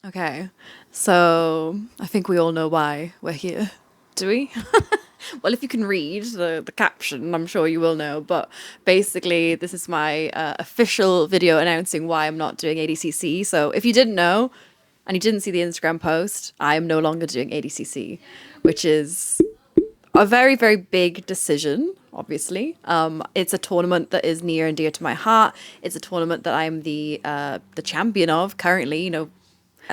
Okay, so I think we all know why we're here, do we? Well, if you can read the caption, I'm sure you will know. But basically, this is my official video announcing why I'm not doing ADCC. So if you didn't know and you didn't see the Instagram post, I am no longer doing ADCC, which is a very, very big decision, obviously. It's a tournament that is near and dear to my heart. It's a tournament that I'm the champion of currently,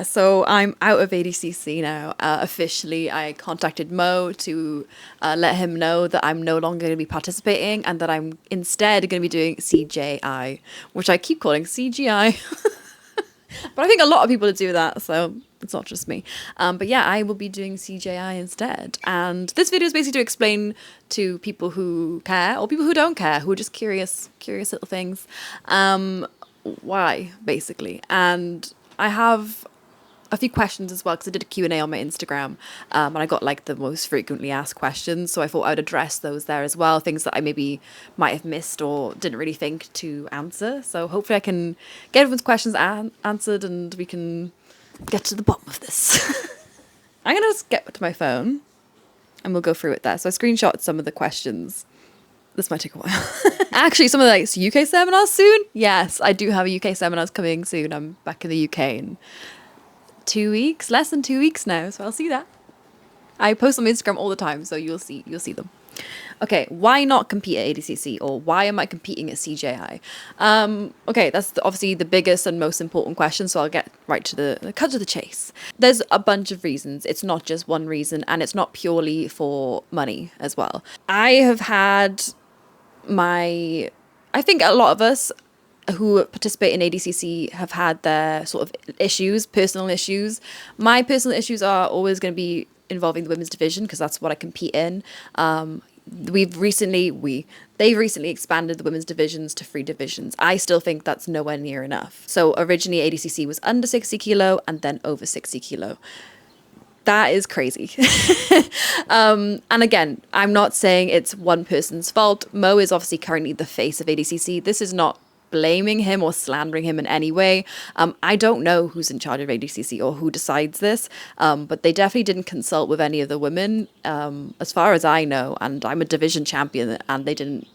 so I'm out of ADCC now. Officially, I contacted Mo to let him know that I'm no longer going to be participating and that I'm instead going to be doing CJI, which I keep calling CGI. But I think a lot of people do that, so it's not just me. But yeah, I will be doing CJI instead. And this video is basically to explain to people who care or people who don't care, who are just curious little things, why, basically. And I have a few questions as well because I did a Q&A on my Instagram, and I got like the most frequently asked questions, so I thought I'd address those there as well, things that I maybe might have missed or didn't really think to answer. So hopefully I can get everyone's questions answered and we can get to the bottom of this. I'm gonna just get to my phone and we'll go through it there. So I screenshot some of the questions. This might take a while. Actually, some of the UK seminars soon. Yes, I do have a UK seminars coming soon. I'm back in the UK and 2 weeks, less than 2 weeks now, so I'll see that. I post on Instagram all the time, so you'll see them. Okay, why not compete at ADCC, or why am I competing at CJI? Okay, that's obviously the biggest and most important question, so I'll get right to the cut to the chase. There's a bunch of reasons. It's not just one reason, and it's not purely for money as well. I have had I think a lot of us who participate in ADCC have had their sort of issues, personal issues. My personal issues are always going to be involving the women's division because that's what I compete in. They've recently expanded the women's divisions to 3 divisions. I still think that's nowhere near enough. So originally ADCC was under 60 kilo and then over 60 kilo. That is crazy. And again, I'm not saying it's one person's fault. Mo is obviously currently the face of ADCC. This is not blaming him or slandering him in any way. I don't know who's in charge of ADCC or who decides this, but they definitely didn't consult with any of the women, as far as I know, and I'm a division champion and they didn't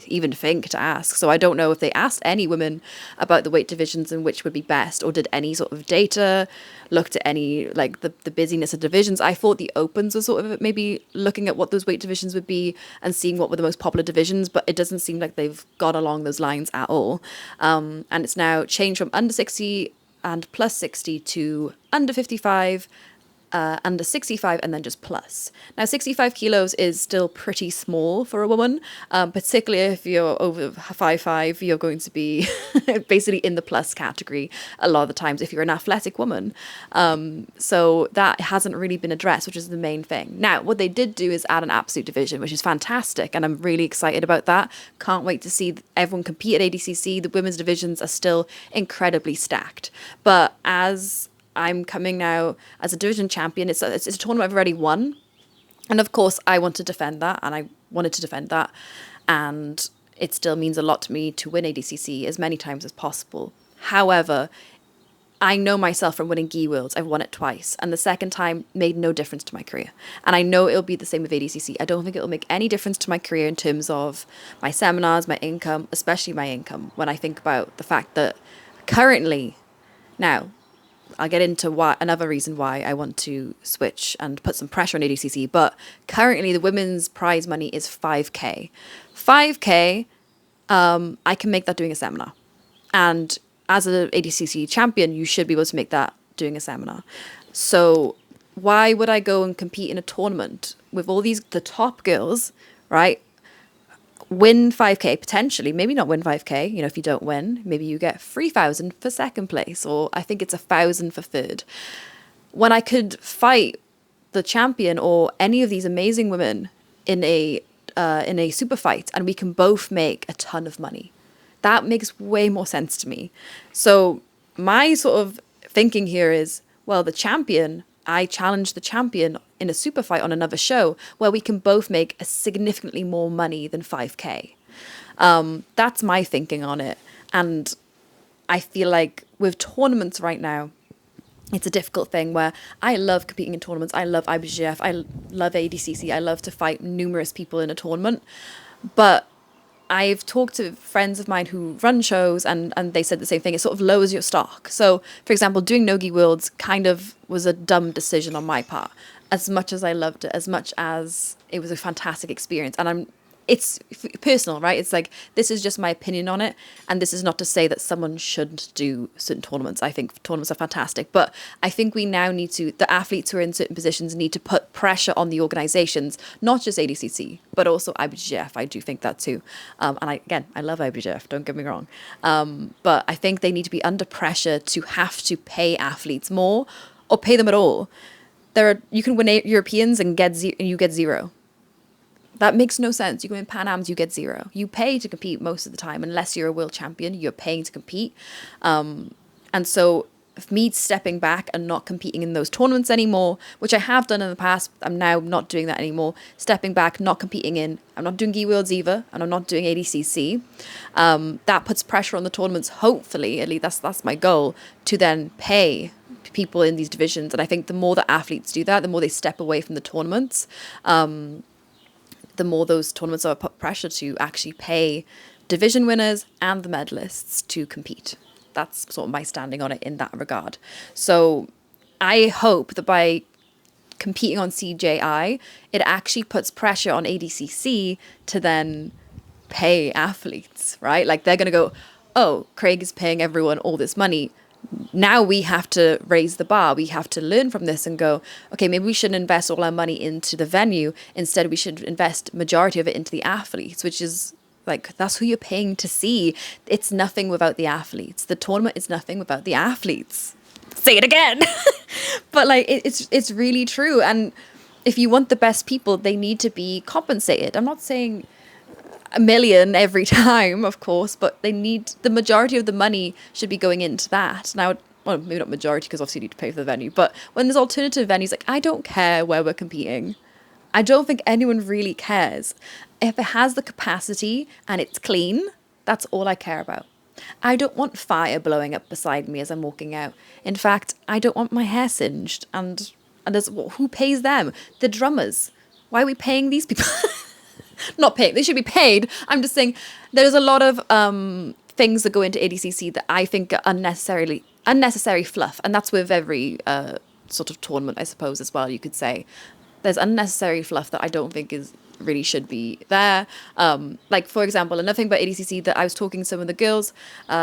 even think to ask. So I don't know if they asked any women about the weight divisions and which would be best, or did any sort of data, looked at any, like the busyness of divisions. I thought the opens were sort of maybe looking at what those weight divisions would be and seeing what were the most popular divisions, but it doesn't seem like they've gone along those lines at all. And it's now changed from under 60 and plus 60 to under 55, under 65, and then just plus. Now, 65 kilos is still pretty small for a woman, particularly if you're over 5'5", you're going to be basically in the plus category a lot of the times if you're an athletic woman. So that hasn't really been addressed, which is the main thing. Now, what they did do is add an absolute division, which is fantastic, and I'm really excited about that. Can't wait to see everyone compete at ADCC. The women's divisions are still incredibly stacked. But as I'm coming now as a division champion, it's a tournament I've already won. And of course, I want to defend that, and I wanted to defend that. And it still means a lot to me to win ADCC as many times as possible. However, I know myself from winning GI Worlds. I've won it twice, and the second time made no difference to my career. And I know it'll be the same with ADCC. I don't think it'll make any difference to my career in terms of my seminars, my income, especially my income, when I think about the fact that currently, now, I'll get into another reason why I want to switch and put some pressure on ADCC, but currently the women's prize money is 5K. 5K, I can make that doing a seminar. And as an ADCC champion, you should be able to make that doing a seminar. So why would I go and compete in a tournament with all the top girls, right? Win 5K potentially, maybe not win 5K. If you don't win, maybe you get 3,000 for second place, or I think it's 1,000 for third. When I could fight the champion or any of these amazing women in a super fight, and we can both make a ton of money, that makes way more sense to me. So my sort of thinking here is, well, I challenge the champion in a super fight on another show where we can both make a significantly more money than 5K. That's my thinking on it. And I feel like with tournaments right now, it's a difficult thing where I love competing in tournaments. I love IBJJF. I love ADCC. I love to fight numerous people in a tournament. But I've talked to friends of mine who run shows, and they said the same thing. It sort of lowers your stock. So, for example, doing Nogi Worlds kind of was a dumb decision on my part. As much as I loved it, as much as it was a fantastic experience. And it's personal, right? It's like, this is just my opinion on it. And this is not to say that someone shouldn't do certain tournaments. I think tournaments are fantastic. But I think we now need to, the athletes who are in certain positions need to put pressure on the organizations, not just ADCC, but also IBJJF. I do think that too. I love IBJJF, don't get me wrong. But I think they need to be under pressure to have to pay athletes more or pay them at all. You can win Europeans and you get zero. That makes no sense. You go in Pan Ams, you get zero. You pay to compete most of the time, unless you're a world champion, you're paying to compete. And so me stepping back and not competing in those tournaments anymore, which I have done in the past, I'm now not doing that anymore. Stepping back, not competing I'm not doing GI Worlds either, and I'm not doing ADCC. That puts pressure on the tournaments, hopefully, at least that's my goal, to then pay people in these divisions. And I think the more that athletes do that, the more they step away from the tournaments, the more those tournaments are put pressure to actually pay division winners and the medalists to compete. That's sort of my standing on it in that regard. So I hope that by competing on CJI, it actually puts pressure on ADCC to then pay athletes, right? Like they're going to go, oh, Craig is paying everyone all this money. Now we have to raise the bar. We have to learn from this and go, okay, maybe we shouldn't invest all our money into the venue. Instead, we should invest majority of it into the athletes, which is like, that's who you're paying to see. It's nothing without the athletes. The tournament is nothing without the athletes. Say it again. But like, it's really true. And if you want the best people, they need to be compensated. I'm not saying $1 million every time, of course, but the majority of the money should be going into that. Now, well, maybe not majority, because obviously you need to pay for the venue, but when there's alternative venues, like, I don't care where we're competing. I don't think anyone really cares. If it has the capacity and it's clean, that's all I care about. I don't want fire blowing up beside me as I'm walking out. In fact, I don't want my hair singed. And who pays them? The drummers. Why are we paying these people? Not paid. They should be paid. I'm just saying there's a lot of things that go into ADCC that I think are unnecessary fluff. And that's with every sort of tournament, I suppose, as well, you could say. There's unnecessary fluff that I don't think really should be there. Like, for example, another thing about ADCC that I was talking to some of the girls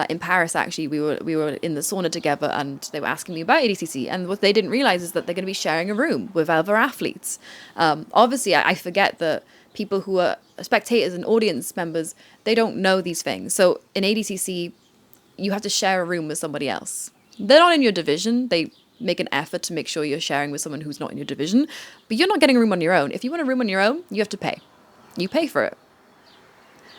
in Paris, actually, we were in the sauna together, and they were asking me about ADCC, and what they didn't realize is that they're going to be sharing a room with other athletes. Obviously, I forget that people who are spectators and audience members, they don't know these things. So in ADCC, you have to share a room with somebody else. They're not in your division. They make an effort to make sure you're sharing with someone who's not in your division, but you're not getting a room on your own. If you want a room on your own, you have to pay. You pay for it.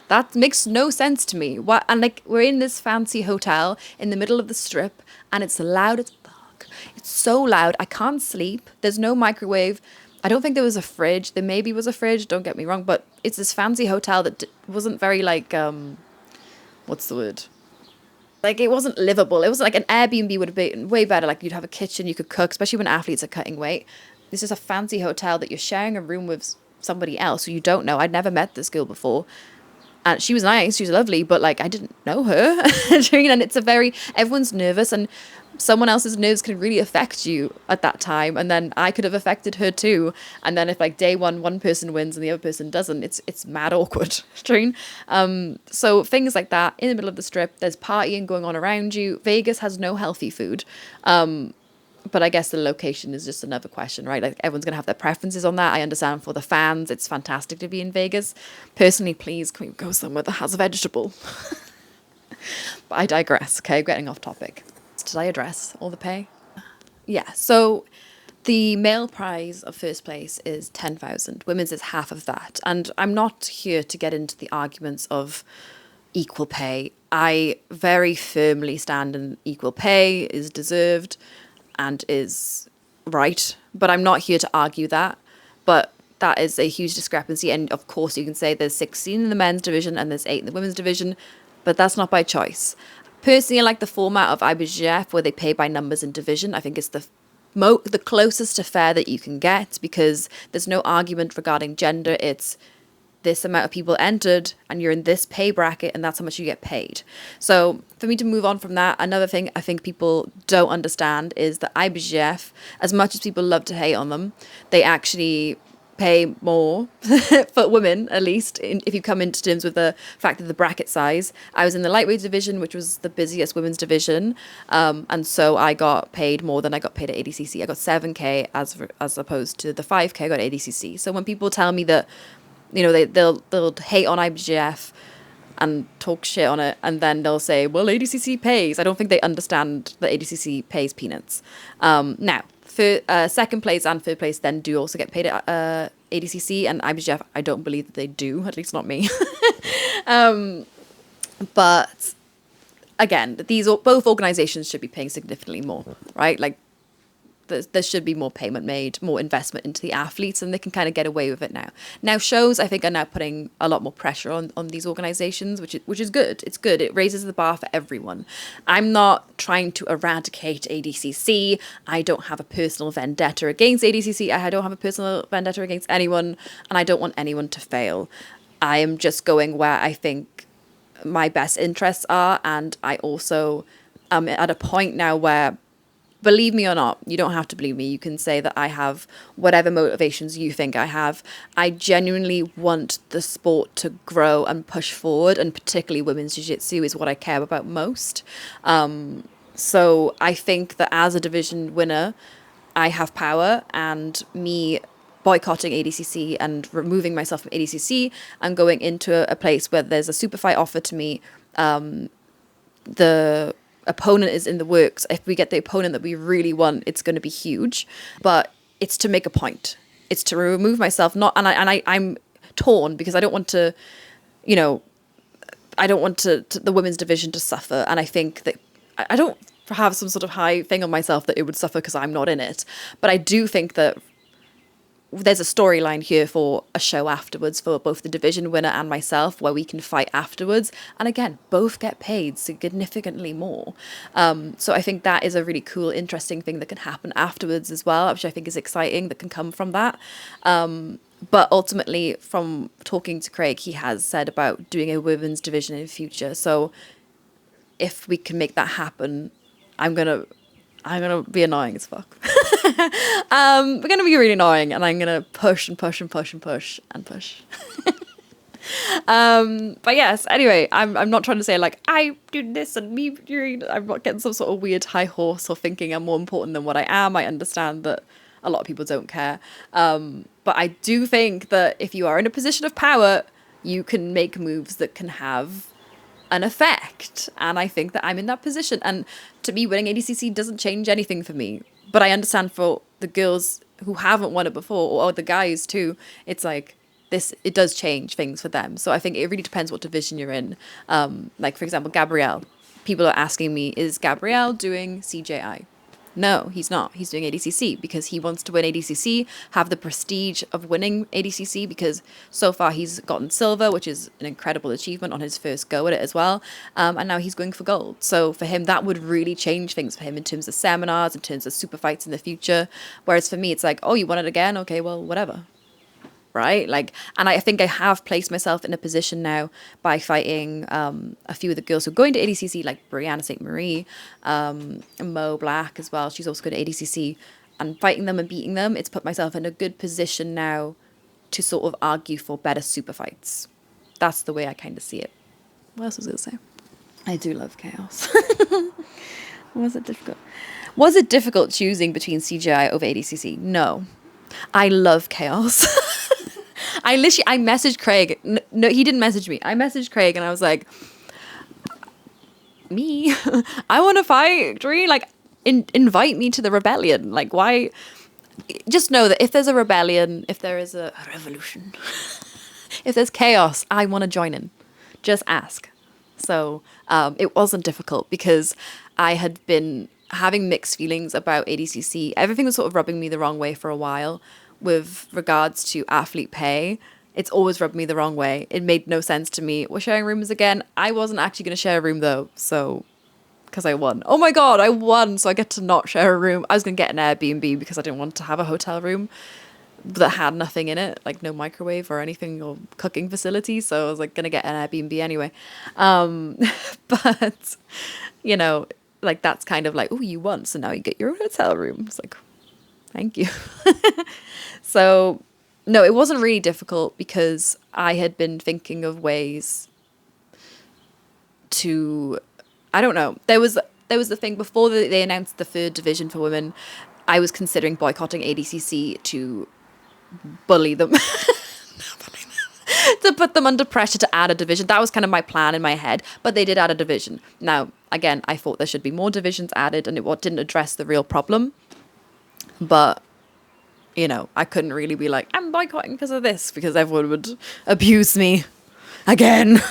That makes no sense to me. What? And like, we're in this fancy hotel in the middle of the strip, and it's loud as fuck. It's so loud. I can't sleep. There's no microwave. I don't think there was a fridge. There maybe was a fridge, don't get me wrong, but it's this fancy hotel that wasn't very like, what's the word? Like, it wasn't livable. It wasn't like an Airbnb would have been way better. Like, you'd have a kitchen, you could cook, especially when athletes are cutting weight. This is a fancy hotel that you're sharing a room with somebody else who you don't know. I'd never met this girl before. And she was nice, she was lovely, but like, I didn't know her. And it's everyone's nervous, and someone else's nerves can really affect you at that time. And then I could have affected her too. And then if like day one person wins and the other person doesn't, it's mad awkward. So things like that in the middle of the strip, there's partying going on around you. Vegas has no healthy food. But I guess the location is just another question, right? Like, everyone's going to have their preferences on that. I understand for the fans, it's fantastic to be in Vegas. Personally, please, can we go somewhere that has a vegetable? But I digress, okay? Getting off topic. Did I address all the pay? Yeah, so the male prize of first place is 10,000. Women's is half of that. And I'm not here to get into the arguments of equal pay. I very firmly stand in equal pay is deserved and is right, but I'm not here to argue that. But that is a huge discrepancy, and of course you can say there's 16 in the men's division and there's 8 in the women's division, but that's not by choice. Personally, I like the format of IBJJF where they pay by numbers in division. I think it's the closest to fair that you can get, because there's no argument regarding gender. It's this amount of people entered and you're in this pay bracket and that's how much you get paid. So for me to move on from that, another thing I think people don't understand is that IBJJF, as much as people love to hate on them, they actually pay more for women, at least if you come into terms with the fact of the bracket size. I was in the lightweight division, which was the busiest women's division, and so I got paid more than I got paid at ADCC. I got 7k as opposed to the 5k I got at ADCC. So when people tell me that, you know, they'll hate on IBJJF and talk shit on it, and then they'll say, well, ADCC pays. I don't think they understand that ADCC pays peanuts. Now, for second place and third place then do also get paid at ADCC, and IBJJF, I don't believe that they do, at least not me. But again, both organizations should be paying significantly more, right? Like, there should be more payment made, more investment into the athletes, and they can kind of get away with it now. Now, shows, I think, are now putting a lot more pressure on these organizations, which is good. It's good. It raises the bar for everyone. I'm not trying to eradicate ADCC. I don't have a personal vendetta against ADCC. I don't have a personal vendetta against anyone, and I don't want anyone to fail. I am just going where I think my best interests are, and I also am at a point now where, believe me or not, you don't have to believe me. You can say that I have whatever motivations you think I have. I genuinely want the sport to grow and push forward, and particularly women's jiu-jitsu is what I care about most. So I think that as a division winner, I have power, and me boycotting ADCC and removing myself from ADCC and going into a place where there's a super fight offer to me, the opponent is in the works. If we get the opponent that we really want, it's going to be huge, but it's to make a point. It's to remove myself, I'm torn because I don't want to, you know, I don't want the women's division to suffer. And I think that I don't have some sort of high thing on myself that it would suffer because I'm not in it. But I do think that there's a storyline here for a show afterwards for both the division winner and myself, where we can fight afterwards. And again, both get paid significantly more. So I think that is a really cool, interesting thing that can happen afterwards as well, which I think is exciting, that can come from that. But ultimately, from talking to Craig, he has said about doing a women's division in the future. So if we can make that happen, I'm gonna be annoying as fuck. We're gonna be really annoying, and I'm gonna push and push and push and push and push. But yes, anyway, I'm not trying to say like I do this and me doing. I'm not getting some sort of weird high horse or thinking I'm more important than what I am. I understand that a lot of people don't care, but I do think that if you are in a position of power, you can make moves that can have an effect, and I think that I'm in that position. And to me, winning ADCC doesn't change anything for me, but I understand for the girls who haven't won it before, or the guys too, it's like this, it does change things for them. So I think it really depends what division you're in. Like for example, Gabrielle, people are asking me, is Gabrielle doing CJI? No, he's not. He's doing ADCC because he wants to win ADCC, have the prestige of winning ADCC, because so far he's gotten silver, which is an incredible achievement on his first go at it as well. And now he's going for gold. So for him, that would really change things for him in terms of seminars, in terms of super fights in the future. Whereas for me, it's like, oh, you want it again? Okay, well, whatever. Right? Like, and I think I have placed myself in a position now by fighting a few of the girls who are going to ADCC, like Brianna St. Marie, Mo Black as well. She's also going to ADCC, and fighting them and beating them. It's put myself in a good position now to sort of argue for better super fights. That's the way I kind of see it. What else was I going to say? I do love chaos. Was it difficult? Was it difficult choosing between CJI over ADCC? No. I love chaos. I messaged Craig. No, he didn't message me. I messaged Craig and I was like, me? I want to fight, Dre. Like, invite me to the rebellion. Like, why? Just know that if there's a rebellion, if there is a revolution, if there's chaos, I want to join in. Just ask. So it wasn't difficult because I had been having mixed feelings about ADCC. Everything was sort of rubbing me the wrong way for a while. With regards to athlete pay, it's always rubbed me the wrong way. It made no sense to me. We're sharing rooms again. I wasn't actually going to share a room though, so because I won. Oh my God, I won. So I get to not share a room. I was going to get an Airbnb because I didn't want to have a hotel room that had nothing in it, like no microwave or anything or cooking facility. So I was like going to get an Airbnb anyway. But, you know, like that's kind of like, oh, you won. So now you get your own hotel room. It's like, thank you. So, no, it wasn't really difficult because I had been thinking of ways to, I don't know. There was the thing before they announced the third division for women. I was considering boycotting ADCC to bully them, to put them under pressure to add a division. That was kind of my plan in my head, but they did add a division. Now, again, I thought there should be more divisions added, and it didn't address the real problem. But you know, I couldn't really be like, I'm boycotting because of this, because everyone would abuse me again.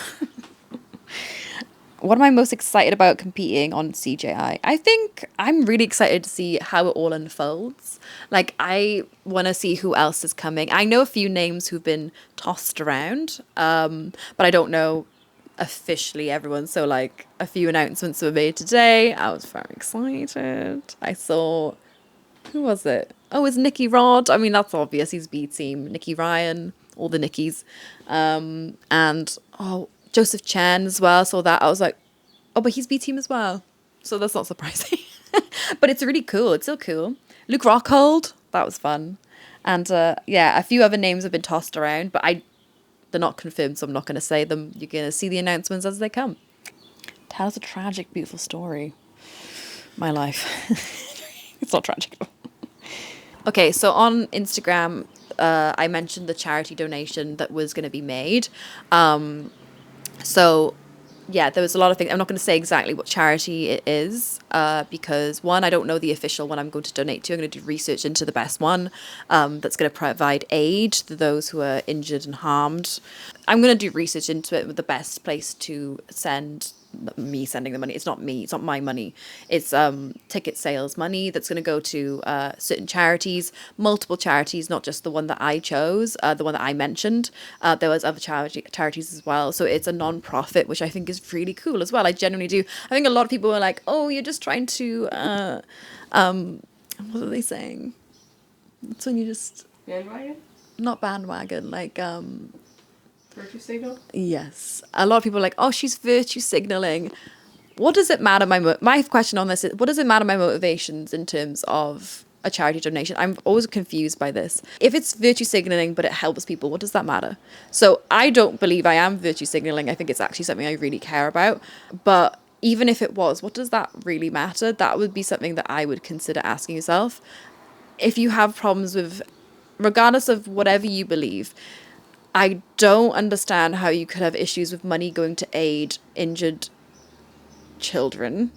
What am I most excited about competing on CJI? I think I'm really excited to see how it all unfolds. Like, I want to see who else is coming. I know a few names who've been tossed around, but I don't know officially everyone. So, like, a few announcements were made today. I was very excited. I saw, who was it? Oh, it's Nicky Rod. I mean, that's obvious. He's B team. Nicky Ryan, all the Nickies. And, oh, Joseph Chen as well. Saw that. I was like, oh, but he's B team as well. So that's not surprising. But it's really cool. It's still cool. Luke Rockhold. That was fun. And, yeah, a few other names have been tossed around, but they're not confirmed, so I'm not going to say them. You're going to see the announcements as they come. Tell us a tragic, beautiful story. My life. It's not tragic at all. Okay, so on Instagram, I mentioned the charity donation that was going to be made. So, yeah, there was a lot of things. I'm not going to say exactly what charity it is because, one, I don't know the official one I'm going to donate to. I'm going to do research into the best one that's going to provide aid to those who are injured and harmed. I'm going to do research into it with the best place to send me sending the money. It's not me. It's not my money. It's ticket sales money that's going to go to certain charities, multiple charities, not just the one that I chose, the one that I mentioned. There was other charities as well. So it's a non-profit, which I think is really cool as well. I genuinely do. I think a lot of people are like, oh, you're just trying to, what are they saying? It's when you just... Bandwagon? Not bandwagon, like... Virtue signal? Yes. A lot of people are like, oh, she's virtue signaling. What does it matter? My question on this is, what does it matter my motivations in terms of a charity donation? I'm always confused by this. If it's virtue signaling, but it helps people, what does that matter? So I don't believe I am virtue signaling. I think it's actually something I really care about. But even if it was, what does that really matter? That would be something that I would consider asking yourself. If you have problems with, regardless of whatever you believe, I don't understand how you could have issues with money going to aid injured children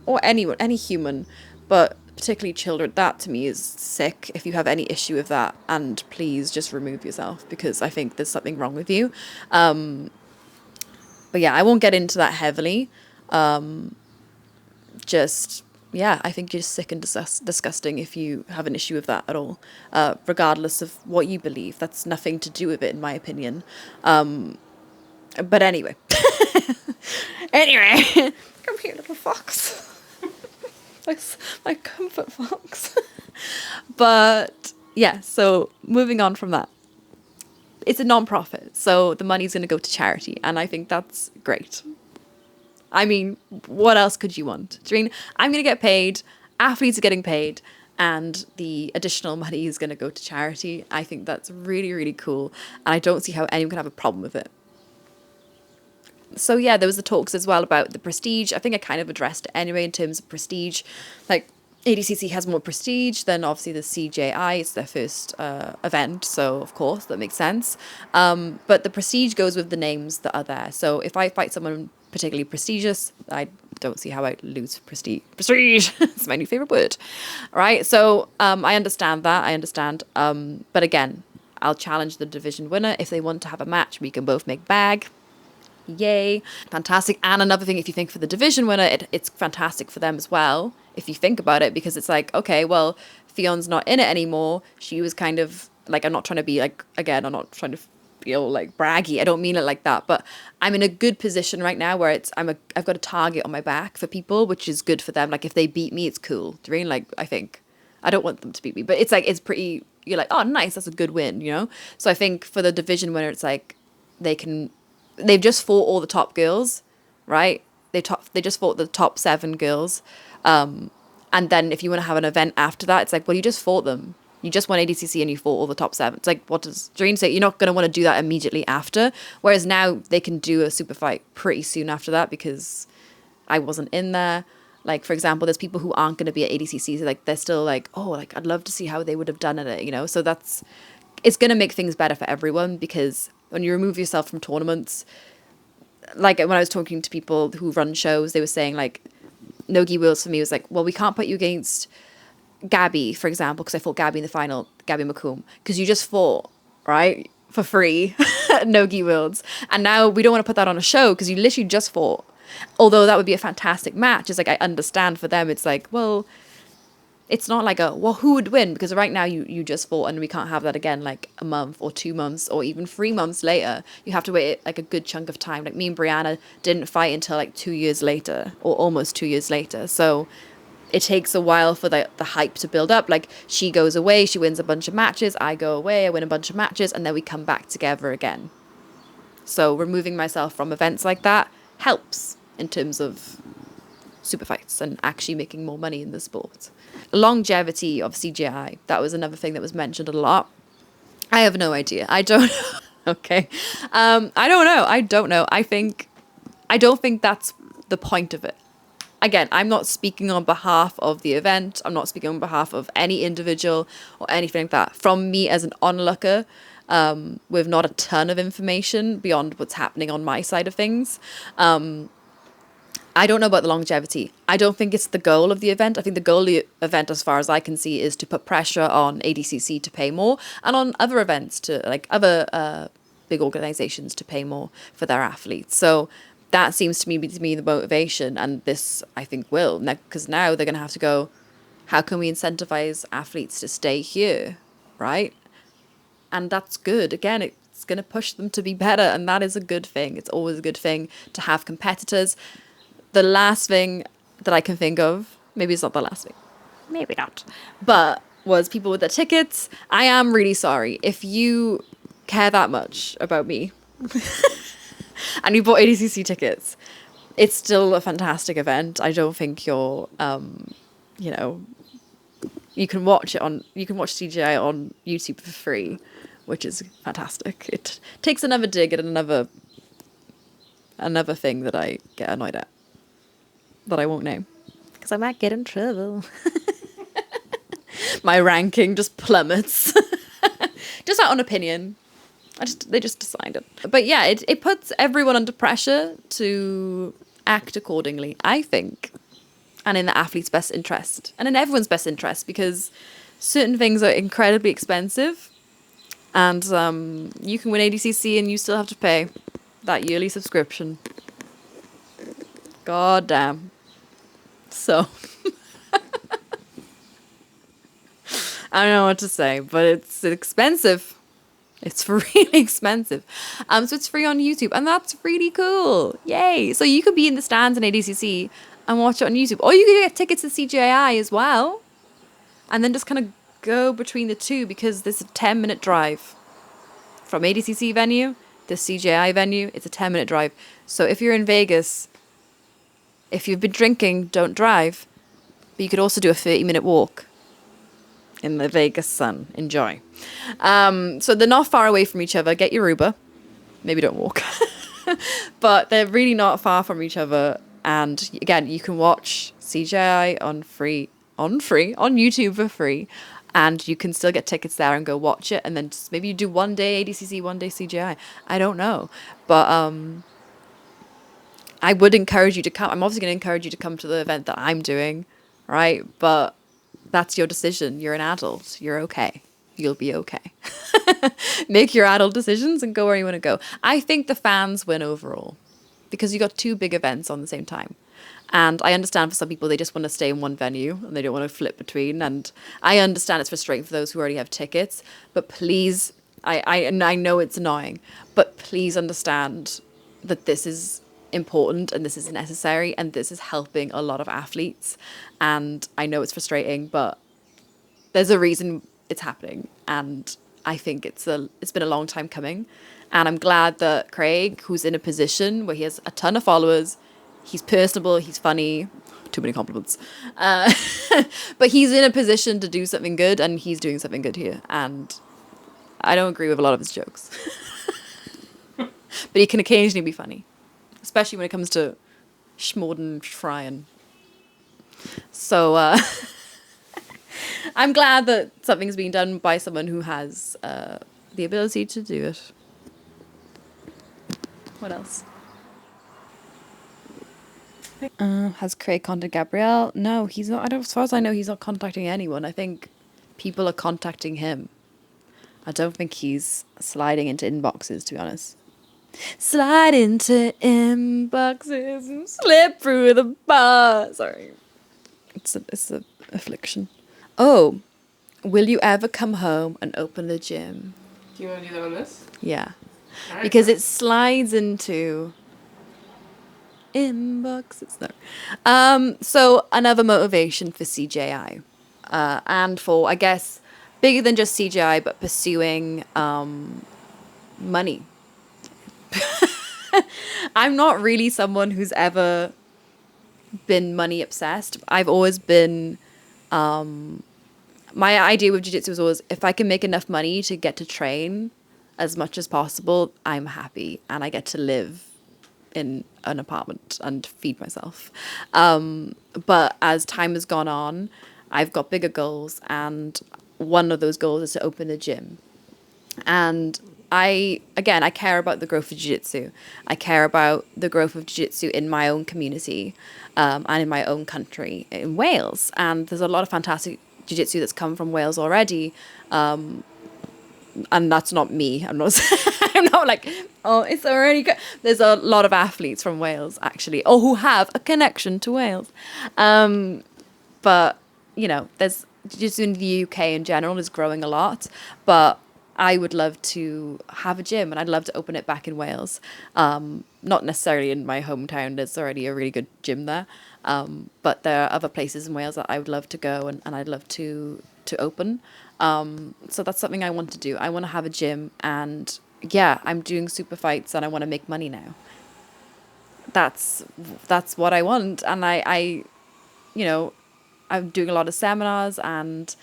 or anyone, any human, but particularly children. That to me is sick. If you have any issue with that, and please just remove yourself because I think there's something wrong with you. But yeah, I won't get into that heavily. Yeah, I think you're sick and disgusting if you have an issue with that at all, regardless of what you believe. That's nothing to do with it, in my opinion. But anyway. Come here, little fox. my comfort fox. But yeah, so moving on from that. It's a non-profit, so the money's going to go to charity, and I think that's great. I mean, what else could you want? Do you mean I'm going to get paid, athletes are getting paid, and the additional money is going to go to charity? I think that's really, really cool, and I don't see how anyone can have a problem with it. So yeah, there was the talks as well about the prestige. I think I kind of addressed it anyway in terms of prestige. Like, ADCC has more prestige than obviously the CJI. It's their first event, so of course that makes sense. But the prestige goes with the names that are there. So if I fight someone particularly prestigious, I don't see how I lose prestige. Prestige! It's my new favorite word. All right, so I understand that. I understand. But again, I'll challenge the division winner. If they want to have a match, we can both make bag. Yay. Fantastic. And another thing, if you think for the division winner, it's fantastic for them as well, if you think about it, because it's like, okay, well, Ffion's not in it anymore. She was kind of like, I'm not trying to be like, again, I'm not trying to like braggy. I don't mean it like that, but I'm in a good position right now where I've got a target on my back for people, which is good for them. Like if they beat me, it's cool. Do you mean? Like I think I don't want them to beat me, but it's like it's pretty. You're like, oh, nice, that's a good win, So I think for the division winner, it's like they've just fought all the top girls, right? They just fought the top 7 girls, and then if you want to have an event after that, it's like, well, you just fought them. You just won ADCC and you fought all the top 7. It's like, what does Doreen say? You're not going to want to do that immediately after. Whereas now they can do a super fight pretty soon after that because I wasn't in there. Like, for example, there's people who aren't going to be at ADCC. So like, they're still like, oh, like, I'd love to see how they would have done it, So it's going to make things better for everyone because when you remove yourself from tournaments, like when I was talking to people who run shows, they were saying like, Nogi Wills for me was like, well, we can't put you against Gabby, for example, because I fought Gabby in the final, Gabby McComb, because you just fought, right, for free, Nogi Wilds. And now we don't want to put that on a show because you literally just fought. Although that would be a fantastic match. It's like, I understand for them, it's like, well, it's not like who would win? Because right now you just fought and we can't have that again like a month or 2 months or even 3 months later. You have to wait like a good chunk of time. Like me and Brianna didn't fight until like 2 years later or almost 2 years later. So it takes a while for the hype to build up. Like she goes away, she wins a bunch of matches, I go away, I win a bunch of matches, and then we come back together again. So removing myself from events like that helps in terms of super fights and actually making more money in the sport. Longevity of CJI, that was another thing that was mentioned a lot. I have no idea. I don't know. Okay. I don't know. I don't think that's the point of it. Again, I'm not speaking on behalf of the event. I'm not speaking on behalf of any individual or anything like that. From me as an onlooker, with not a ton of information beyond what's happening on my side of things, I don't know about the longevity. I don't think it's the goal of the event. I think the goal of the event, as far as I can see, is to put pressure on ADCC to pay more and on other events to like other big organizations to pay more for their athletes. So that seems to me the motivation, and this I think will, because now they're going to have to go, how can we incentivize athletes to stay here, right? And that's good. Again, it's going to push them to be better, and that is a good thing. It's always a good thing to have competitors. The last thing that I can think of, maybe it's not the last thing, maybe not, but was people with their tickets. I am really sorry. If you care that much about me and you bought ADCC tickets, it's still a fantastic event. I don't think you're, you can watch CJI on YouTube for free, which is fantastic. It takes another dig at another thing that I get annoyed at, that I won't name because I might get in trouble. My ranking just plummets. Just out on opinion. They just decided. But yeah, it puts everyone under pressure to act accordingly, I think. And in the athlete's best interest. And in everyone's best interest, because certain things are incredibly expensive. And you can win ADCC and you still have to pay that yearly subscription. God damn. So I don't know what to say, but it's expensive. It's really expensive. So it's free on YouTube, and that's really cool. Yay. So you could be in the stands in ADCC and watch it on YouTube. Or you could get tickets to CJI as well. And then just kind of go between the two, because there's a 10-minute drive from ADCC venue to CJI venue. It's a 10-minute drive. So if you're in Vegas, if you've been drinking, don't drive. But you could also do a 30-minute walk in the Vegas sun. Enjoy. So they're not far away from each other. Get your Uber. Maybe don't walk. But they're really not far from each other. And again, you can watch CJI on YouTube for free. And you can still get tickets there and go watch it. And then just maybe you do one day ADCC, one day CJI. I don't know. But I would encourage you to come. I'm obviously going to encourage you to come to the event that I'm doing, right? But that's your decision. You're an adult. You're okay. You'll be okay. Make your adult decisions and go where you want to go. I think the fans win overall, because you got two big events on the same time. And I understand for some people, they just want to stay in one venue and they don't want to flip between. And I understand it's frustrating for those who already have tickets. But please, And I know it's annoying, but please understand that this is important and this is necessary and this is helping a lot of athletes. And I know it's frustrating, but there's a reason it's happening. And I think it's been a long time coming. And I'm glad that Craig, who's in a position where he has a ton of followers, he's personable, he's funny, too many compliments, but he's in a position to do something good, and he's doing something good here. And I don't agree with a lot of his jokes, but he can occasionally be funny, especially when it comes to Schmorden Ffion. So I'm glad that something's being done by someone who has the ability to do it. What else? Has Craig contacted Gabrielle? No, he's not. As far as I know, he's not contacting anyone. I think people are contacting him. I don't think he's sliding into inboxes, to be honest. Slide into inboxes and slip through the bar. Sorry. It's a affliction. Oh, will you ever come home and open a gym? Do you want to do that on this? Yeah. All right. Because it slides into inboxes. No. So another motivation for CJI. And for, I guess, bigger than just CJI, but pursuing money. I'm not really someone who's ever been money obsessed. I've always been my idea with jiu-jitsu was always, if I can make enough money to get to train as much as possible, I'm happy and I get to live in an apartment and feed myself. But as time has gone on, I've got bigger goals, and one of those goals is to open a gym. And I care about the growth of jiu-jitsu. I care about the growth of jiu-jitsu in my own community and in my own country, in Wales. And there's a lot of fantastic jiu-jitsu that's come from Wales already. And that's not me. I'm not I'm not like, oh, it's already good. There's a lot of athletes from Wales, actually, or who have a connection to Wales. But, you know, there's jiu-jitsu in the UK in general is growing a lot. But I would love to have a gym, and I'd love to open it back in Wales. Not necessarily in my hometown. There's already a really good gym there. But there are other places in Wales that I would love to go and I'd love to open. So that's something I want to do. I want to have a gym, and yeah, I'm doing super fights and I want to make money now. That's what I want. And I you know, I'm doing a lot of seminars and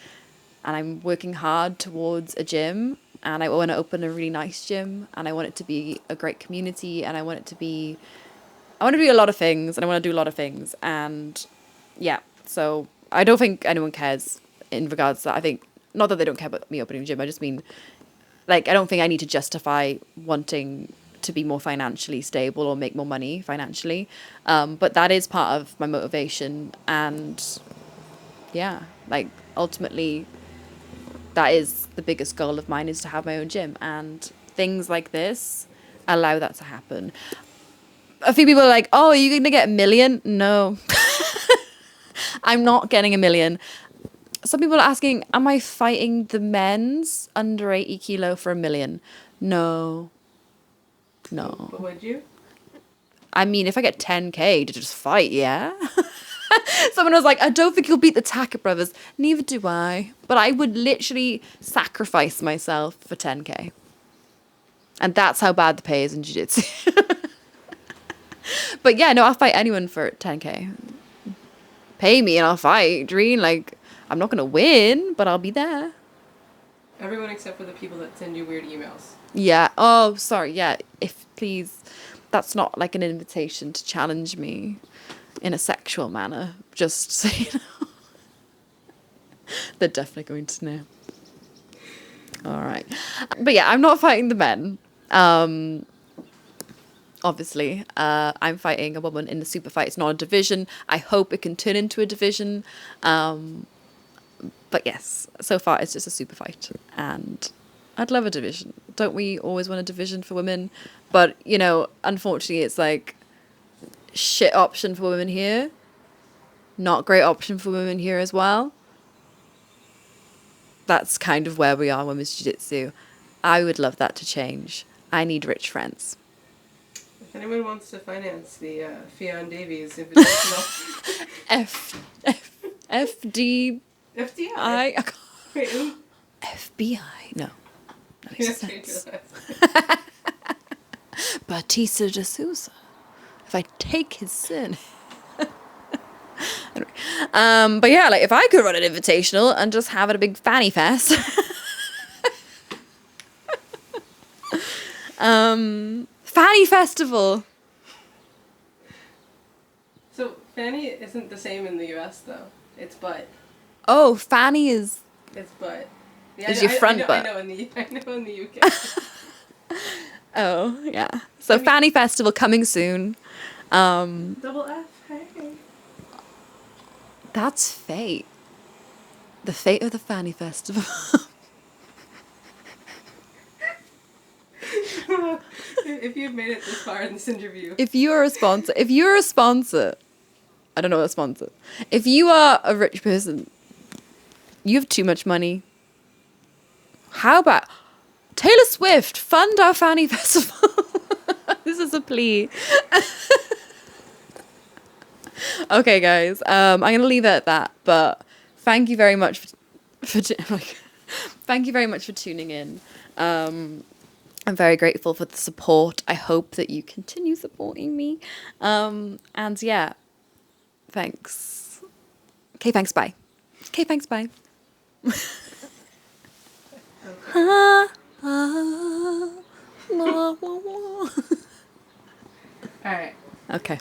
I'm working hard towards a gym, and I want to open a really nice gym, and I want it to be a great community, and I want to do a lot of things, and I want to do a lot of things. And yeah, so I don't think anyone cares in regards to that. I think, not that they don't care about me opening a gym, I just mean, like, I don't think I need to justify wanting to be more financially stable or make more money financially. But that is part of my motivation. And yeah, like, ultimately, that is the biggest goal of mine, is to have my own gym. And things like this allow that to happen. A few people are like, oh, are you going to get 1 million? No. I'm not getting 1 million. Some people are asking, am I fighting the men's under 80 kilo for 1 million? No. But would you? I mean, if I get 10K to just fight, yeah. Someone was like, I don't think you'll beat the Tackett brothers. Neither do I. But I would literally sacrifice myself for 10K. And that's how bad the pay is in jiu-jitsu. But yeah, no, I'll fight anyone for 10K. Pay me and I'll fight. Dream, like, I'm not going to win, but I'll be there. Everyone except for the people that send you weird emails. Yeah. Oh, sorry. Yeah. If, please, that's not like an invitation to challenge me in a sexual manner. Just so you know. They're definitely going to know. All right. But yeah, I'm not fighting the men. Obviously, I'm fighting a woman in the super fight. It's not a division. I hope it can turn into a division. But yes, so far it's just a super fight. And I'd love a division. Don't we always want a division for women? But, you know, unfortunately, it's like shit option for women here. Not great option for women here as well. That's kind of where we are in women's jiu-jitsu. I would love that to change. I need rich friends. If anyone wants to finance the Ffion Davies Invitational, FD. FDI. I Wait, who? FBI. No. That You makes have to change sense. your last. Batista de Souza. If I take his sin. Anyway. But yeah, like if I could run an invitational and just have it a big fanny fest. Fanny festival. So fanny isn't the same in the U.S. though. It's butt. Oh, fanny is. It's butt. Is your front butt. I know in the UK. Oh, yeah. So fanny festival coming soon. Double F. Hey. That's fate. The fate of the fanny festival. If you've made it this far in this interview. If you're a sponsor, I don't know what a sponsor. If you are a rich person, you have too much money. How about Taylor Swift fund our fanny festival? This is a plea. Okay, guys. I'm gonna leave it at that. But thank you very much thank you very much for tuning in. I'm very grateful for the support. I hope that you continue supporting me. And yeah, thanks. Okay, thanks. Bye. Okay, thanks. Bye. All right. Okay.